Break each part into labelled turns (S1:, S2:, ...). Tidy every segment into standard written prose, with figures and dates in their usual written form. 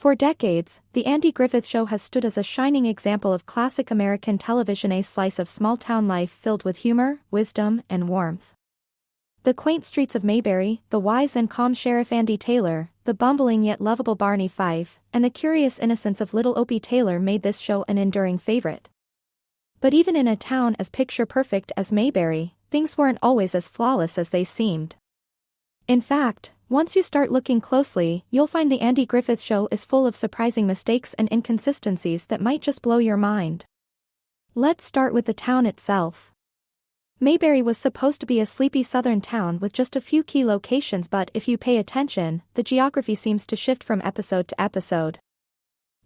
S1: For decades, The Andy Griffith Show has stood as a shining example of classic American television, a slice of small-town life filled with humor, wisdom, and warmth. The quaint streets of Mayberry, the wise and calm Sheriff Andy Taylor, the bumbling yet lovable Barney Fife, and the curious innocence of little Opie Taylor made this show an enduring favorite. But even in a town as picture-perfect as Mayberry, things weren't always as flawless as they seemed. In fact, once you start looking closely, you'll find The Andy Griffith Show is full of surprising mistakes and inconsistencies that might just blow your mind. Let's start with the town itself. Mayberry was supposed to be a sleepy southern town with just a few key locations, but if you pay attention, the geography seems to shift from episode to episode.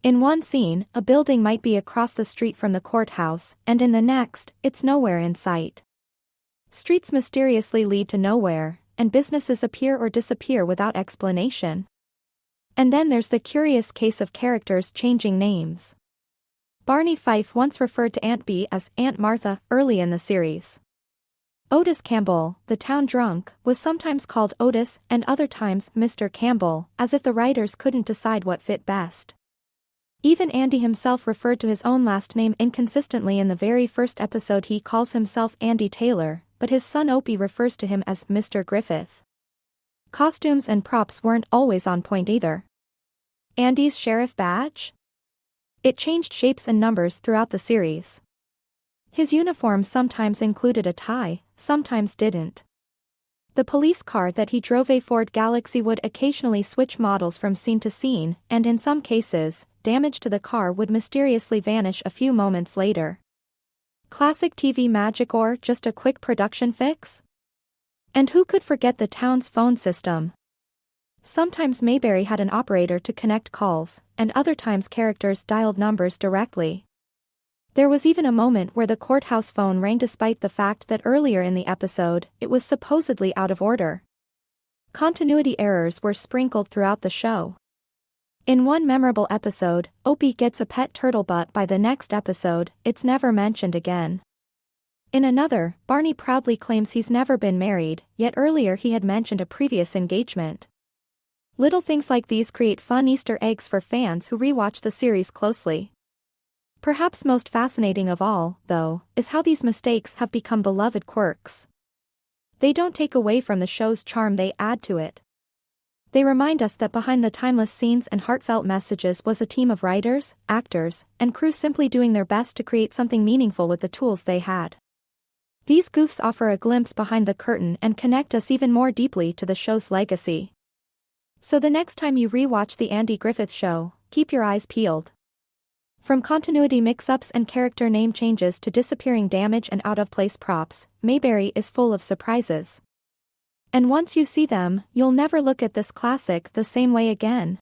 S1: In one scene, a building might be across the street from the courthouse, and in the next, it's nowhere in sight. Streets mysteriously lead to nowhere, and businesses appear or disappear without explanation. And then there's the curious case of characters changing names. Barney Fife once referred to Aunt Bee as Aunt Martha early in the series. Otis Campbell, the town drunk, was sometimes called Otis and other times Mr. Campbell, as if the writers couldn't decide what fit best. Even Andy himself referred to his own last name inconsistently. In the very first episode he calls himself Andy Taylor, but his son Opie refers to him as Mr. Griffith. Costumes and props weren't always on point either. Andy's sheriff badge? It changed shapes and numbers throughout the series. His uniform sometimes included a tie, sometimes didn't. The police car that he drove, a Ford Galaxy, would occasionally switch models from scene to scene, and in some cases, damage to the car would mysteriously vanish a few moments later. Classic TV magic, or just a quick production fix? And who could forget the town's phone system? Sometimes Mayberry had an operator to connect calls, and other times characters dialed numbers directly. There was even a moment where the courthouse phone rang despite the fact that earlier in the episode, it was supposedly out of order. Continuity errors were sprinkled throughout the show. In one memorable episode, Opie gets a pet turtle, but by the next episode, it's never mentioned again. In another, Barney proudly claims he's never been married, yet earlier he had mentioned a previous engagement. Little things like these create fun Easter eggs for fans who rewatch the series closely. Perhaps most fascinating of all, though, is how these mistakes have become beloved quirks. They don't take away from the show's charm, they add to it. They remind us that behind the timeless scenes and heartfelt messages was a team of writers, actors, and crew simply doing their best to create something meaningful with the tools they had. These goofs offer a glimpse behind the curtain and connect us even more deeply to the show's legacy. So the next time you rewatch The Andy Griffith Show, keep your eyes peeled. From continuity mix-ups and character name changes to disappearing damage and out-of-place props, Mayberry is full of surprises. And once you see them, you'll never look at this classic the same way again.